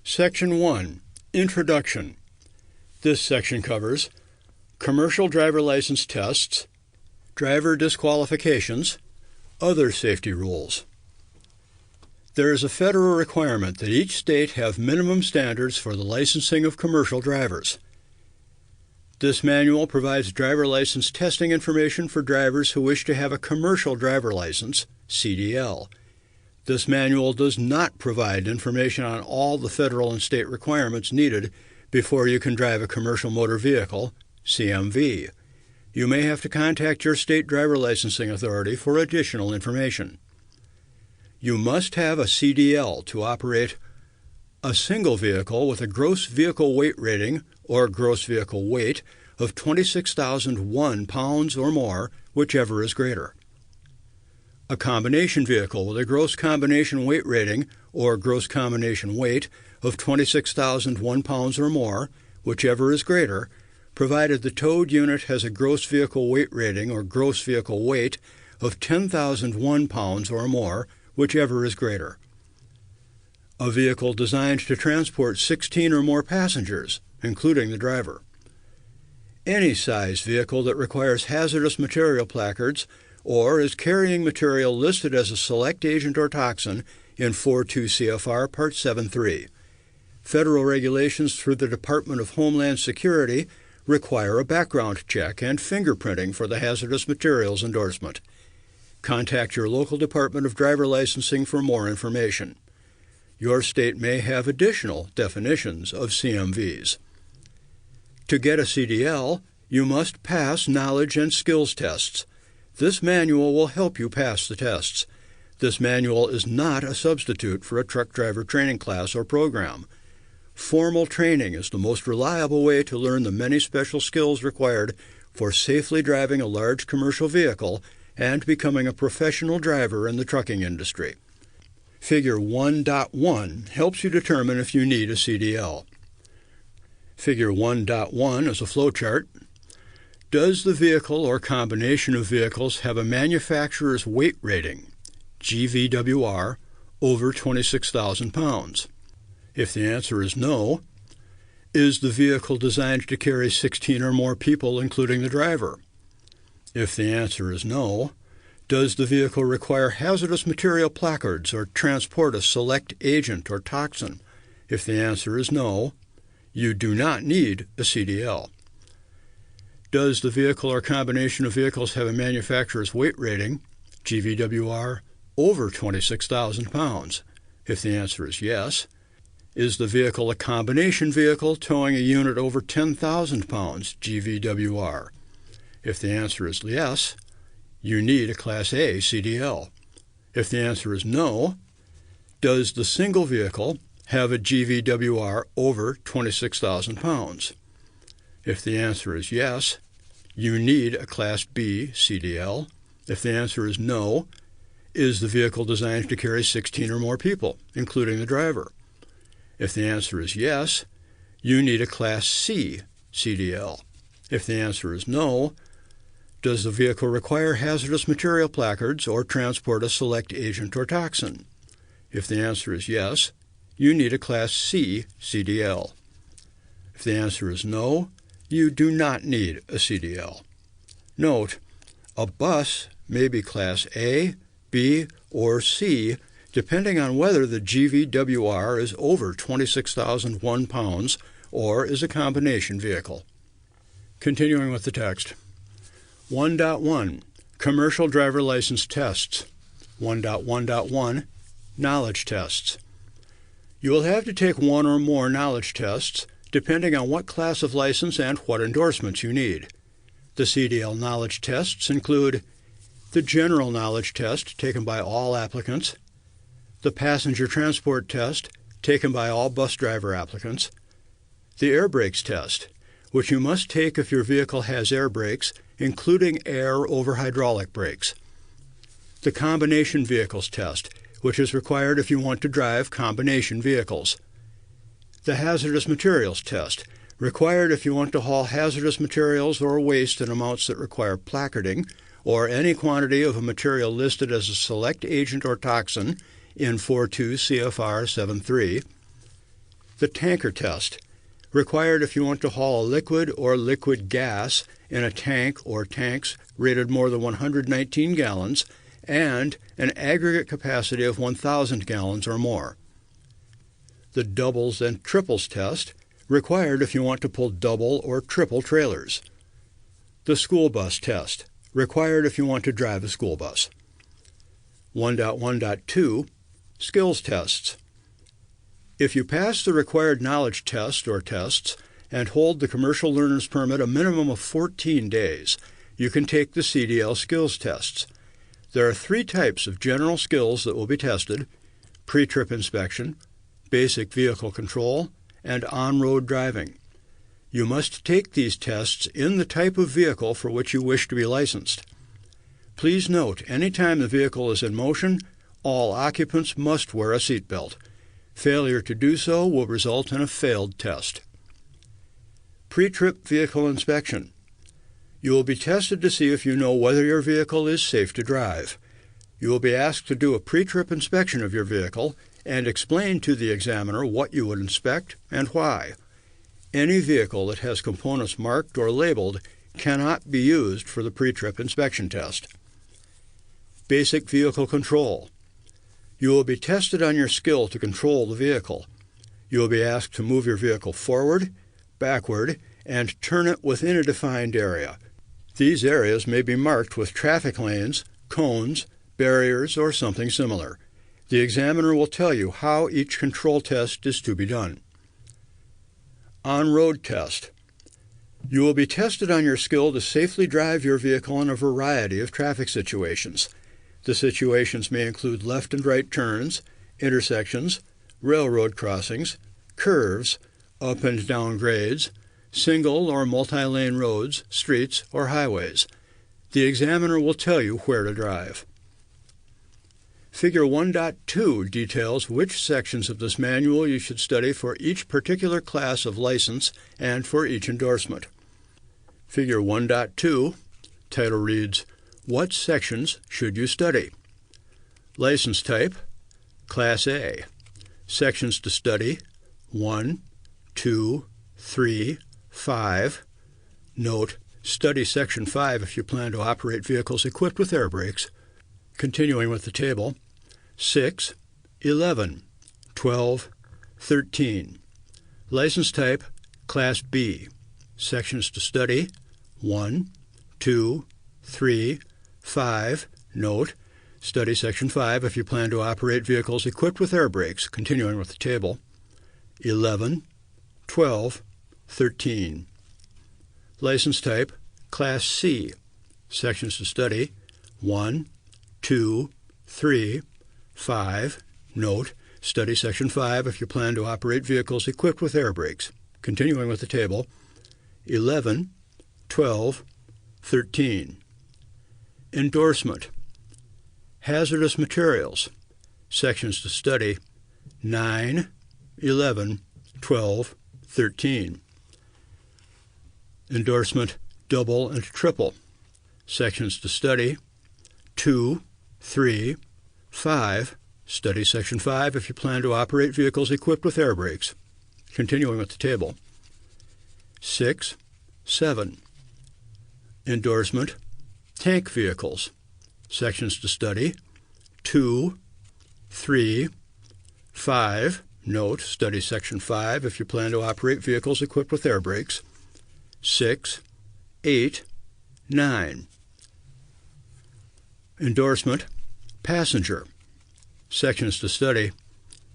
Section 1. Introduction. This section covers commercial driver license tests, driver disqualifications, other safety rules. There is a federal requirement that each state have minimum standards for the licensing of commercial drivers. This manual provides driver license testing information for drivers who wish to have a commercial driver license, CDL. This manual does not provide information on all the federal and state requirements needed before you can drive a commercial motor vehicle, CMV. You may have to contact your state driver licensing authority for additional information. You must have a CDL to operate a single vehicle with a gross vehicle weight rating or gross vehicle weight of 26,001 pounds or more, whichever is greater. A combination vehicle with a gross combination weight rating or gross combination weight of 26,001 pounds or more, whichever is greater, provided the towed unit has a gross vehicle weight rating or gross vehicle weight of 10,001 pounds or more, whichever is greater. A vehicle designed to transport 16 or more passengers, including the driver. Any size vehicle that requires hazardous material placards or is carrying material listed as a select agent or toxin in 42 CFR Part 7.3. Federal regulations through the Department of Homeland Security require a background check and fingerprinting for the hazardous materials endorsement. Contact your local Department of Driver Licensing for more information. Your state may have additional definitions of CMVs. To get a CDL, you must pass knowledge and skills tests. This manual will help you pass the tests. This manual is not a substitute for a truck driver training class or program. Formal training is the most reliable way to learn the many special skills required for safely driving a large commercial vehicle and becoming a professional driver in the trucking industry. Figure 1.1 helps you determine if you need a CDL. Figure 1.1 is a flowchart. Does the vehicle or combination of vehicles have a manufacturer's weight rating, GVWR, over 26,000 pounds? If the answer is no, is the vehicle designed to carry 16 or more people, including the driver? If the answer is no, does the vehicle require hazardous material placards or transport a select agent or toxin? If the answer is no, you do not need a CDL. Does the vehicle or combination of vehicles have a manufacturer's weight rating, GVWR, over 26,000 pounds? If the answer is yes, is the vehicle a combination vehicle towing a unit over 10,000 pounds, GVWR? If the answer is yes, you need a Class A CDL. If the answer is no, does the single vehicle have a GVWR over 26,000 pounds? If the answer is yes, you need a Class B CDL. If the answer is no, is the vehicle designed to carry 16 or more people, including the driver? If the answer is yes, you need a Class C CDL. If the answer is no, does the vehicle require hazardous material placards or transport a select agent or toxin? If the answer is yes, you need a Class C CDL. If the answer is no, you do not need a CDL. Note, a bus may be Class A, B, or C, depending on whether the GVWR is over 26,001 pounds or is a combination vehicle. Continuing with the text. 1.1 Commercial Driver License Tests. 1.1.1 Knowledge Tests. You will have to take one or more knowledge tests depending on what class of license and what endorsements you need. The CDL knowledge tests include the General Knowledge Test taken by all applicants, the Passenger Transport Test taken by all bus driver applicants, the Air Brakes Test, which you must take if your vehicle has air brakes, including air over hydraulic brakes, the Combination Vehicles Test, which is required if you want to drive combination vehicles, the Hazardous Materials Test, required if you want to haul hazardous materials or waste in amounts that require placarding, or any quantity of a material listed as a select agent or toxin in 42 CFR 7.3, The tanker test, required if you want to haul a liquid or liquid gas in a tank or tanks rated more than 119 gallons and an aggregate capacity of 1,000 gallons or more. The doubles and triples test, required if you want to pull double or triple trailers. The school bus test, required if you want to drive a school bus. 1.1.2 Skills tests. If you pass the required knowledge test or tests and hold the commercial learner's permit a minimum of 14 days, you can take the CDL skills tests. There are 3 types of general skills that will be tested: pre-trip inspection, basic vehicle control, and on-road driving. You must take these tests in the type of vehicle for which you wish to be licensed. Please note, any time the vehicle is in motion, all occupants must wear a seatbelt. Failure to do so will result in a failed test. Pre-trip vehicle inspection. You will be tested to see if you know whether your vehicle is safe to drive. You will be asked to do a pre-trip inspection of your vehicle and explain to the examiner what you would inspect and why. Any vehicle that has components marked or labeled cannot be used for the pre-trip inspection test. Basic vehicle control. You will be tested on your skill to control the vehicle. You will be asked to move your vehicle forward, backward, and turn it within a defined area. These areas may be marked with traffic lanes, cones, barriers, or something similar. The examiner will tell you how each control test is to be done. On-road test. You will be tested on your skill to safely drive your vehicle in a variety of traffic situations. The situations may include left and right turns, intersections, railroad crossings, curves, up and down grades, single or multi-lane roads, streets, or highways. The examiner will tell you where to drive. Figure 1.2 details which sections of this manual you should study for each particular class of license and for each endorsement. Figure 1.2, title reads, "What sections should you study?" License type, Class A. Sections to study, 1, 2, 3, 5. Note, study Section 5 if you plan to operate vehicles equipped with air brakes. Continuing with the table, 6, 11, 12, 13. License type, Class B. Sections to study, 1, 2, 3, 5. Note, study Section 5 if you plan to operate vehicles equipped with air brakes. Continuing with the table, 11, 12, 13. License type, Class C. Sections to study, 1, 2, 3, 5. Note, study Section 5 if you plan to operate vehicles equipped with air brakes. Continuing with the table, 11, 12, 13. Endorsement. Hazardous materials. Sections to study, 9, 11, 12, 13. Endorsement double and triple. Sections to study, 2, 3, 5. Study Section 5 if you plan to operate vehicles equipped with air brakes. Continuing with the table, 6, 7. Endorsement tank vehicles. Sections to study, 2, 3, 5. Note, study Section 5 if you plan to operate vehicles equipped with air brakes. 6, 8, 9. Endorsement passenger. Sections to study,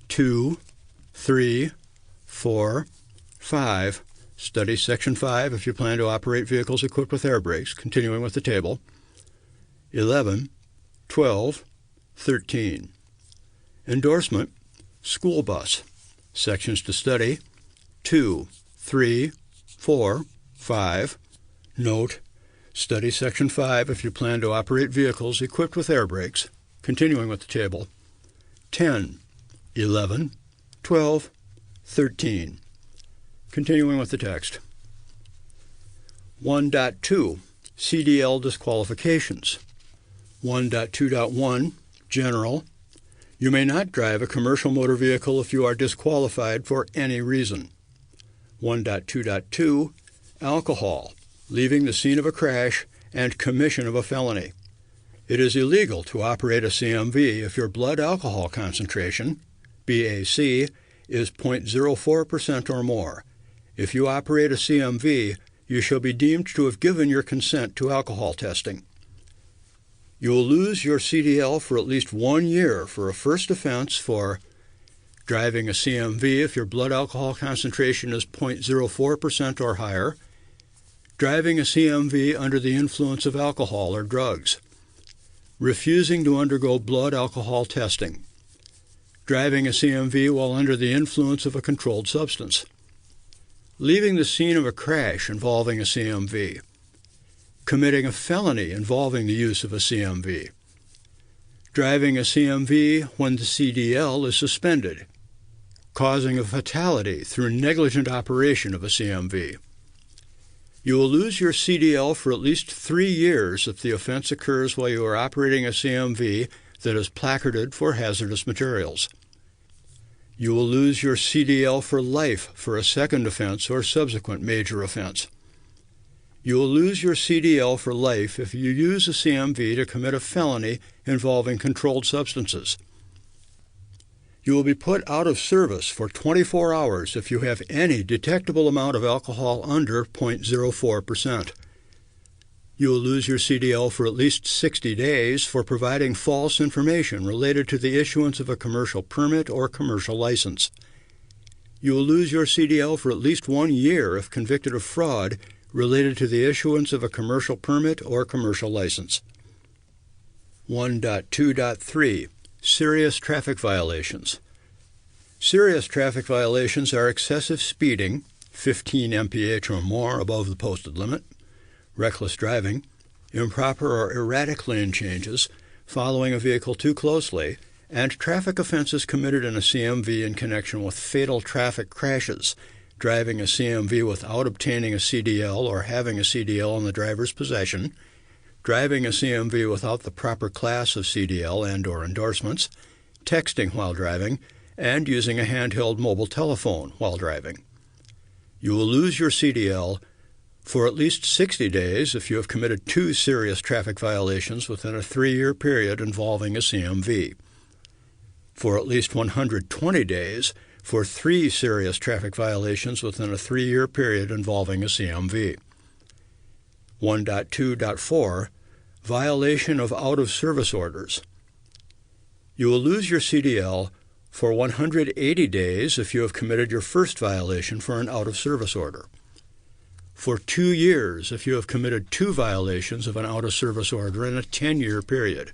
2, 3, 4, 5. Study Section 5 if you plan to operate vehicles equipped with air brakes. Continuing with the table, 11, 12, 13. Endorsement school bus. Sections to study, 2, 3, 4, 5. Note, study Section 5 if you plan to operate vehicles equipped with air brakes. Continuing with the table, 10, 11, 12, 13. Continuing with the text. 1.2 CDL disqualifications. 1.2.1 General. You may not drive a commercial motor vehicle if you are disqualified for any reason. 1.2.2 Alcohol, leaving the scene of a crash, and commission of a felony. It is illegal to operate a CMV if your blood alcohol concentration, BAC, is 0.04% or more. If you operate a CMV, you shall be deemed to have given your consent to alcohol testing. You will lose your CDL for at least 1 year for a first offense for driving a CMV if your blood alcohol concentration is 0.04% or higher, driving a CMV under the influence of alcohol or drugs, refusing to undergo blood alcohol testing, driving a CMV while under the influence of a controlled substance, leaving the scene of a crash involving a CMV, committing a felony involving the use of a CMV, driving a CMV when the CDL is suspended, causing a fatality through negligent operation of a CMV. You will lose your CDL for at least 3 years if the offense occurs while you are operating a CMV that is placarded for hazardous materials. You will lose your CDL for life for a second offense or subsequent major offense. You will lose your CDL for life if you use a CMV to commit a felony involving controlled substances. You will be put out of service for 24 hours if you have any detectable amount of alcohol under 0.04%. You will lose your CDL for at least 60 days for providing false information related to the issuance of a commercial permit or commercial license. You will lose your CDL for at least 1 year if convicted of fraud related to the issuance of a commercial permit or commercial license. 1.2.3 Serious traffic violations. Serious traffic violations are excessive speeding, 15 mph or more above the posted limit, reckless driving, improper or erratic lane changes, following a vehicle too closely, and traffic offenses committed in a CMV in connection with fatal traffic crashes, driving a CMV without obtaining a CDL or having a CDL in the driver's possession, driving a CMV without the proper class of CDL and/or endorsements, texting while driving, and using a handheld mobile telephone while driving. You will lose your CDL for at least 60 days if you have committed 2 serious traffic violations within a 3-year period involving a CMV, for at least 120 days for 3 serious traffic violations within a 3-year period involving a CMV. 1.2.4 Violation of out-of-service orders. You will lose your CDL for 180 days if you have committed your first violation for an out-of-service order, for 2 years if you have committed 2 violations of an out-of-service order in a 10-year period,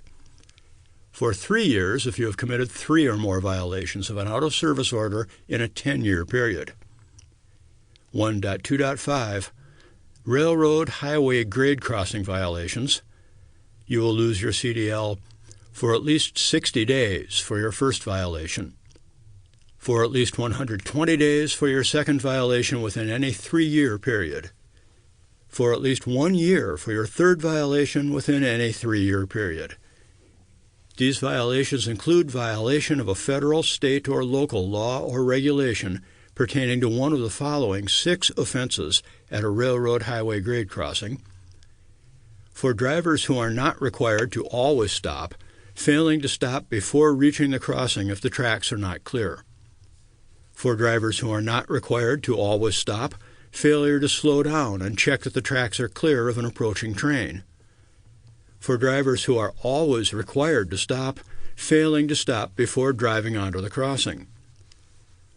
for 3 years if you have committed 3 or more violations of an out-of-service order in a 10-year period. 1.2.5 Railroad highway grade crossing violations. You will lose your CDL for at least 60 days for your first violation, for at least 120 days for your second violation within any 3-year period, for at least 1 year for your third violation within any 3-year period. These violations include violation of a federal, state, or local law or regulation pertaining to one of the following 6 offenses at a railroad highway grade crossing: for drivers who are not required to always stop, failing to stop before reaching the crossing if the tracks are not clear; for drivers who are not required to always stop, failure to slow down and check that the tracks are clear of an approaching train; for drivers who are always required to stop, failing to stop before driving onto the crossing;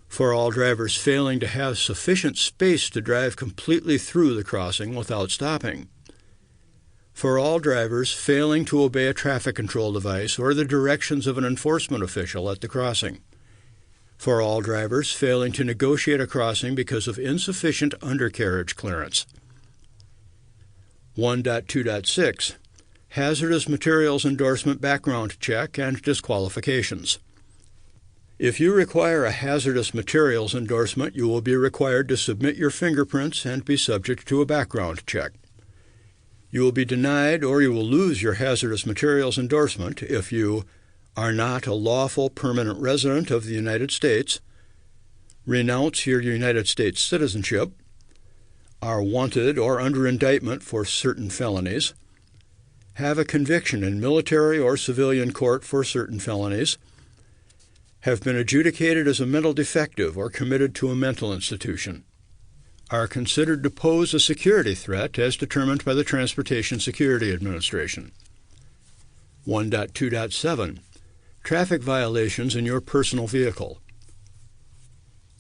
for all drivers failing to have sufficient space to drive completely through the crossing without stopping; for all drivers failing to obey a traffic control device or the directions of an enforcement official at the crossing; for all drivers failing to negotiate a crossing because of insufficient undercarriage clearance. 1.2.6 Hazardous Materials Endorsement Background Check and Disqualifications. If you require a hazardous materials endorsement, you will be required to submit your fingerprints and be subject to a background check. You will be denied or you will lose your hazardous materials endorsement if you are not a lawful permanent resident of the United States, renounce your United States citizenship, are wanted or under indictment for certain felonies, have a conviction in military or civilian court for certain felonies, have been adjudicated as a mental defective or committed to a mental institution, are considered to pose a security threat as determined by the Transportation Security Administration. 1.2.7 Traffic violations in your personal vehicle.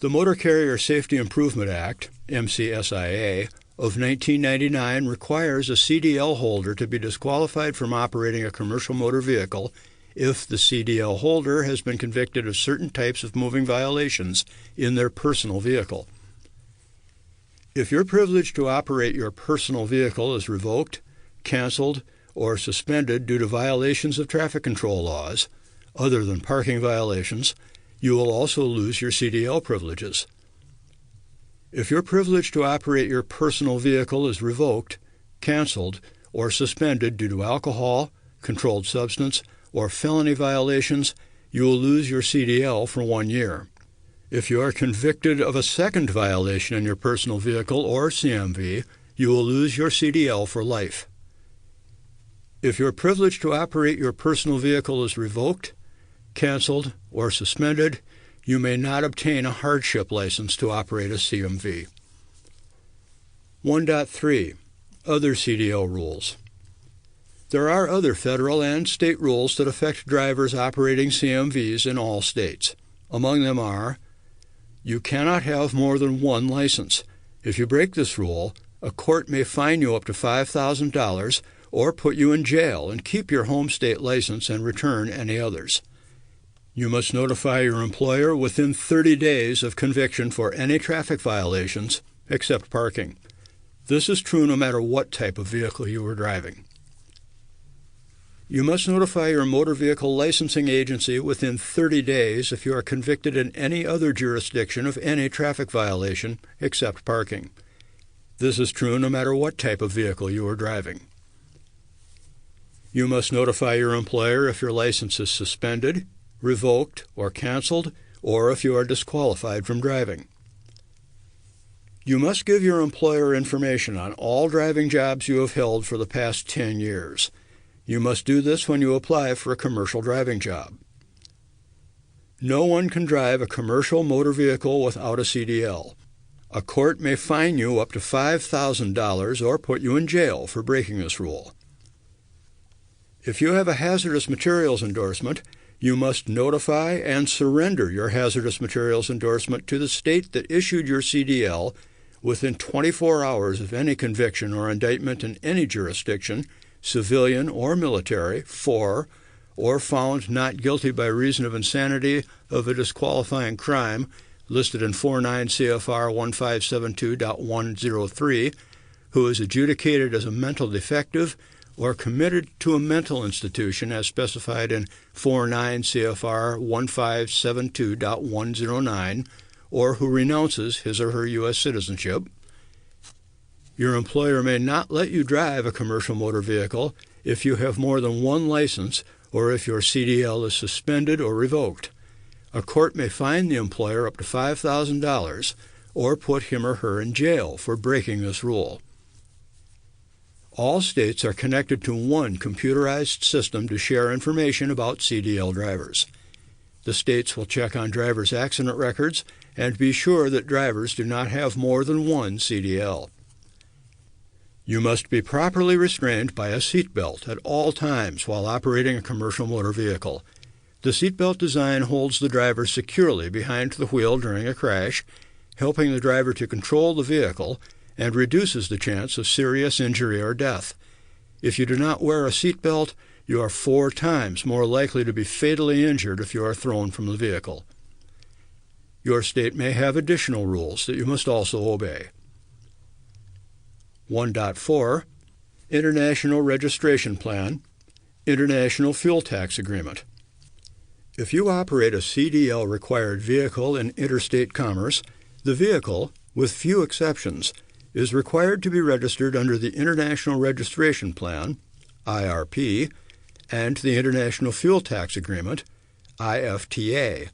The Motor Carrier Safety Improvement Act, MCSIA, of 1999 requires a CDL holder to be disqualified from operating a commercial motor vehicle if the CDL holder has been convicted of certain types of moving violations in their personal vehicle. If your privilege to operate your personal vehicle is revoked, canceled, or suspended due to violations of traffic control laws, other than parking violations, you will also lose your CDL privileges. If your privilege to operate your personal vehicle is revoked, canceled, or suspended due to alcohol, controlled substance, or felony violations, you will lose your CDL for 1 year. If you are convicted of a second violation in your personal vehicle or CMV, you will lose your CDL for life. If your privilege to operate your personal vehicle is revoked, canceled, or suspended, you may not obtain a hardship license to operate a CMV. 1.3 Other CDL rules. There are other federal and state rules that affect drivers operating CMVs in all states. Among them are: you cannot have more than one license. If you break this rule, a court may fine you up to $5,000 or put you in jail and keep your home state license and return any others. You must notify your employer within 30 days of conviction for any traffic violations, except parking. This is true no matter what type of vehicle you are driving. You must notify your motor vehicle licensing agency within 30 days if you are convicted in any other jurisdiction of any traffic violation, except parking. This is true no matter what type of vehicle you are driving. You must notify your employer if your license is suspended, revoked, or canceled, or if you are disqualified from driving. You must give your employer information on all driving jobs you have held for the past 10 years. You must do this when you apply for a commercial driving job. No one can drive a commercial motor vehicle without a CDL. A court may fine you up to $5,000 or put you in jail for breaking this rule. If you have a hazardous materials endorsement, you must notify and surrender your hazardous materials endorsement to the state that issued your CDL within 24 hours of any conviction or indictment in any jurisdiction, civilian or military, for or found not guilty by reason of insanity of a disqualifying crime listed in 49 CFR 1572.103, who is adjudicated as a mental defective or committed to a mental institution as specified in 49 CFR 1572.109, or who renounces his or her U.S. citizenship. Your employer may not let you drive a commercial motor vehicle if you have more than one license or if your CDL is suspended or revoked. A court may fine the employer up to $5,000 or put him or her in jail for breaking this rule. All states are connected to one computerized system to share information about CDL drivers. The states will check on drivers' accident records and be sure that drivers do not have more than one CDL. You must be properly restrained by a seatbelt at all times while operating a commercial motor vehicle. The seatbelt design holds the driver securely behind the wheel during a crash, helping the driver to control the vehicle, and reduces the chance of serious injury or death. If you do not wear a seatbelt, you are 4 times more likely to be fatally injured if you are thrown from the vehicle. Your state may have additional rules that you must also obey. 1.4 International Registration Plan, International Fuel Tax Agreement. If you operate a CDL-required vehicle in interstate commerce, the vehicle, with few exceptions, is required to be registered under the International Registration Plan, IRP, and the International Fuel Tax Agreement, IFTA.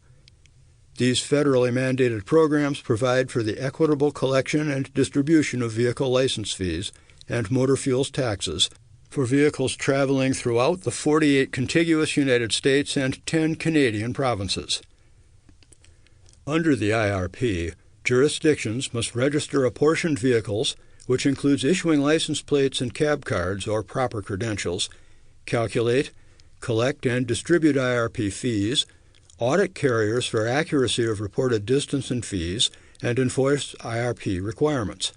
These federally mandated programs provide for the equitable collection and distribution of vehicle license fees and motor fuels taxes for vehicles traveling throughout the 48 contiguous United States and 10 Canadian provinces. Under the IRP, jurisdictions must register apportioned vehicles, which includes issuing license plates and cab cards or proper credentials, calculate, collect, and distribute IRP fees, audit carriers for accuracy of reported distance and fees, and enforce IRP requirements.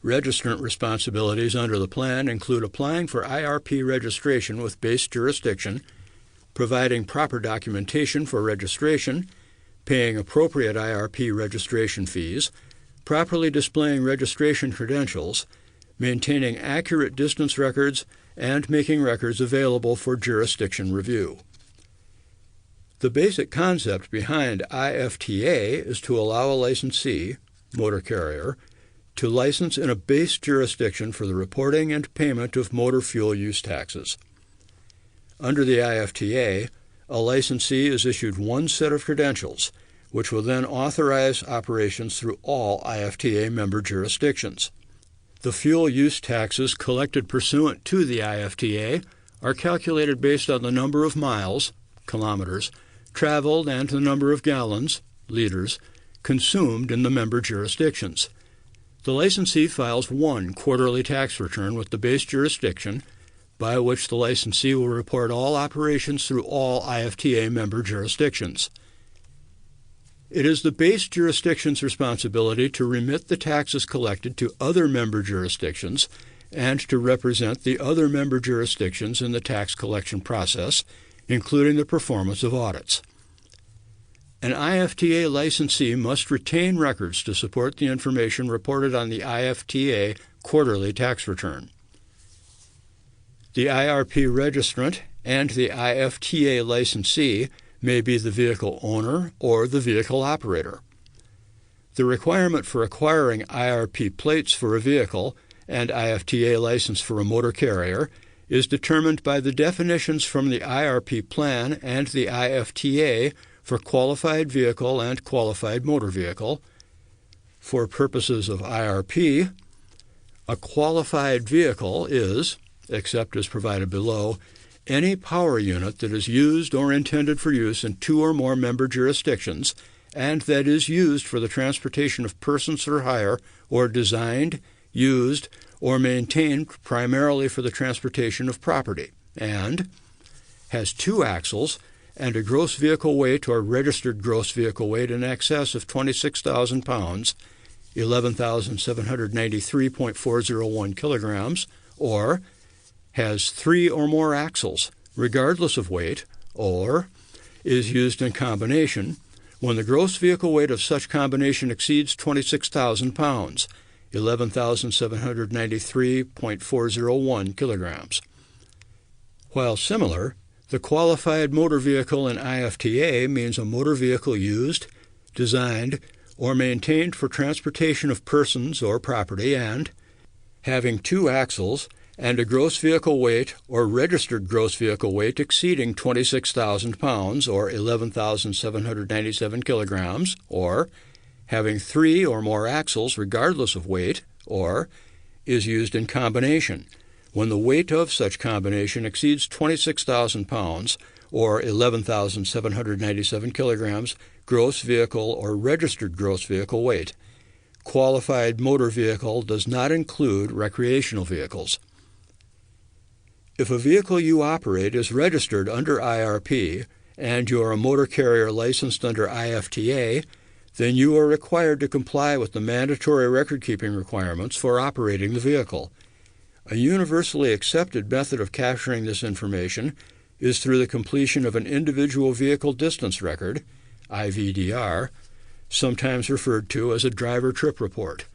Registrant responsibilities under the plan include applying for IRP registration with base jurisdiction, providing proper documentation for registration, paying appropriate IRP registration fees, properly displaying registration credentials, maintaining accurate distance records, and making records available for jurisdiction review. The basic concept behind IFTA is to allow a licensee, motor carrier, to license in a base jurisdiction for the reporting and payment of motor fuel use taxes. Under the IFTA, a licensee is issued one set of credentials, which will then authorize operations through all IFTA member jurisdictions. The fuel use taxes collected pursuant to the IFTA are calculated based on the number of miles, kilometers, traveled and the number of gallons, liters, consumed in the member jurisdictions. The licensee files one quarterly tax return with the base jurisdiction, by which the licensee will report all operations through all IFTA member jurisdictions. It is the base jurisdiction's responsibility to remit the taxes collected to other member jurisdictions and to represent the other member jurisdictions in the tax collection process, including the performance of audits. An IFTA licensee must retain records to support the information reported on the IFTA quarterly tax return. The IRP registrant and the IFTA licensee may be the vehicle owner or the vehicle operator. The requirement for acquiring IRP plates for a vehicle and IFTA license for a motor carrier is determined by the definitions from the IRP plan and the IFTA for qualified vehicle and qualified motor vehicle. For purposes of IRP, a qualified vehicle is, except as provided below, any power unit that is used or intended for use in two or more member jurisdictions and that is used for the transportation of persons for hire or designed, used, or maintained primarily for the transportation of property, and has two axles and a gross vehicle weight or registered gross vehicle weight in excess of 26,000 pounds, 11,793.401 kilograms, or has three or more axles, regardless of weight, or is used in combination when the gross vehicle weight of such combination exceeds 26,000 pounds, 11,793.401 kilograms. While similar, the qualified motor vehicle in IFTA means a motor vehicle used, designed, or maintained for transportation of persons or property and having two axles and a gross vehicle weight or registered gross vehicle weight exceeding 26,000 pounds or 11,797 kilograms, or having three or more axles regardless of weight, or is used in combination when the weight of such combination exceeds 26,000 pounds or 11,797 kilograms gross vehicle or registered gross vehicle weight. Qualified motor vehicle does not include recreational vehicles. If a vehicle you operate is registered under IRP and you are a motor carrier licensed under IFTA, then you are required to comply with the mandatory record-keeping requirements for operating the vehicle. A universally accepted method of capturing this information is through the completion of an individual vehicle distance record, IVDR, sometimes referred to as a driver trip report.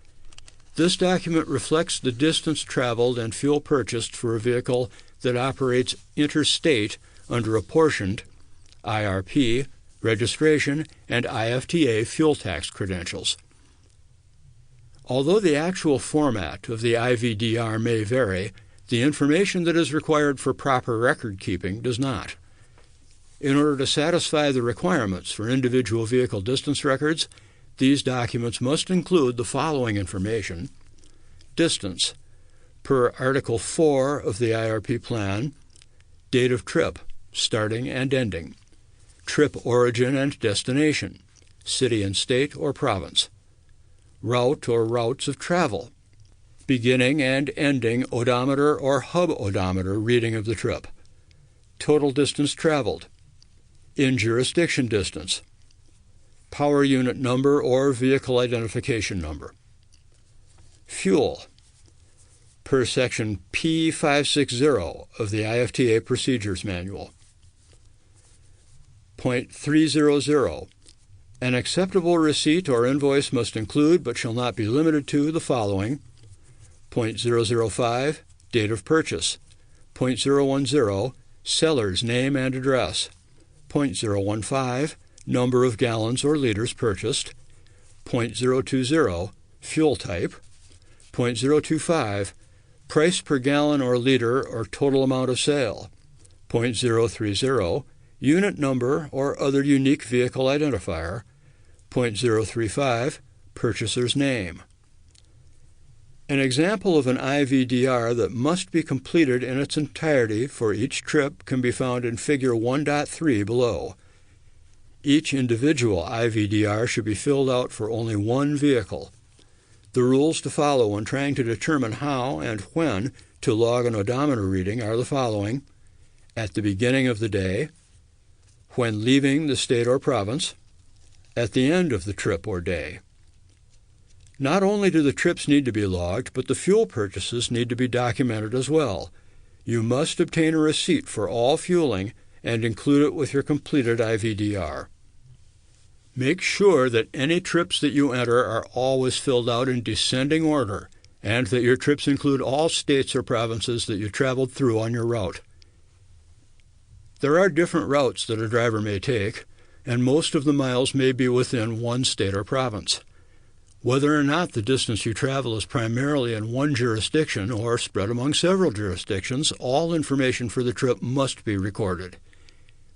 This document reflects the distance traveled and fuel purchased for a vehicle that operates interstate under apportioned IRP, registration, and IFTA fuel tax credentials. Although the actual format of the IVDR may vary, The information that is required for proper record keeping does not. In order to satisfy the requirements for individual vehicle distance records, these documents must include the following information: distance, per Article 4 of the IRP plan, date of trip, starting and ending, trip origin and destination, city and state or province, route or routes of travel, beginning and ending odometer or hub odometer reading of the trip, total distance traveled, in-jurisdiction distance, power unit number or vehicle identification number. Fuel, per Section P560 of the IFTA Procedures Manual. Point 300. An acceptable receipt or invoice must include, but shall not be limited to, the following: Point 005, date of purchase. Point 010, seller's name and address. Point 015, number of gallons or liters purchased. Point 020, fuel type. Point 025, price per gallon or liter or total amount of sale. Point 030, unit number or other unique vehicle identifier. Point 035, purchaser's name. An example of an IVDR that must be completed in its entirety for each trip can be found in Figure 1.3 below. Each individual IVDR should be filled out for only one vehicle. The rules to follow when trying to determine how and when to log an odometer reading are the following: at the beginning of the day, when leaving the state or province, at the end of the trip or day. Not only do the trips need to be logged, but the fuel purchases need to be documented as well. You must obtain a receipt for all fueling and include it with your completed IVDR. Make sure that any trips that you enter are always filled out in descending order, and that your trips include all states or provinces that you traveled through on your route. There are different routes that a driver may take, and most of the miles may be within one state or province. Whether or not the distance you travel is primarily in one jurisdiction or spread among several jurisdictions, all information for the trip must be recorded.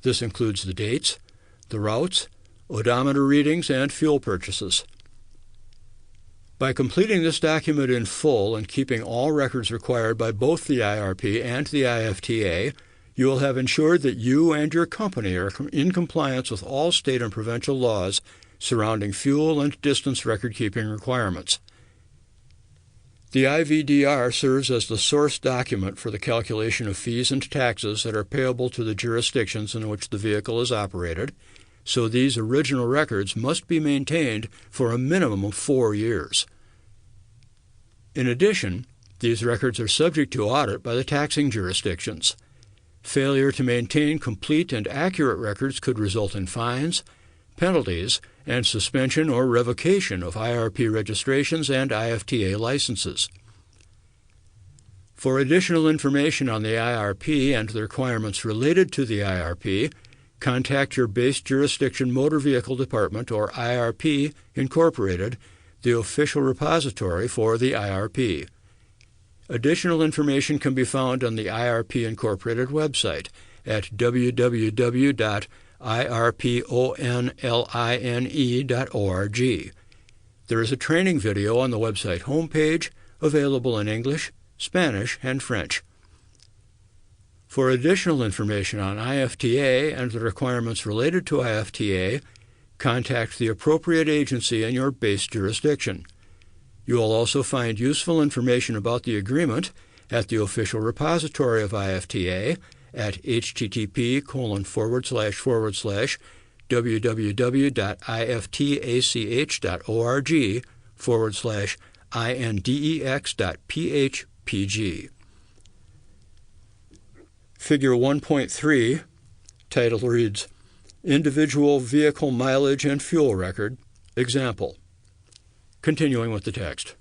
This includes the dates, the routes, odometer readings, and fuel purchases. By completing this document in full and keeping all records required by both the IRP and the IFTA, you will have ensured that you and your company are in compliance with all state and provincial laws surrounding fuel and distance record-keeping requirements. The IVDR serves as the source document for the calculation of fees and taxes that are payable to the jurisdictions in which the vehicle is operated, so these original records must be maintained for a minimum of 4 years. In addition, these records are subject to audit by the taxing jurisdictions. Failure to maintain complete and accurate records could result in fines, penalties, and suspension or revocation of IRP registrations and IFTA licenses. For additional information on the IRP and the requirements related to the IRP, contact your base jurisdiction motor vehicle department or IRP Incorporated, the official repository for the IRP. Additional information can be found on the IRP Incorporated website at www.irponline.org. There is a training video on the website homepage available in English, Spanish, and French. For additional information on IFTA and the requirements related to IFTA, contact the appropriate agency in your base jurisdiction. You will also find useful information about the agreement at the official repository of IFTA at http://www.iftacch.org/index.phpg. Figure 1.3, title reads, Individual Vehicle Mileage and Fuel Record, Example. Continuing with the text.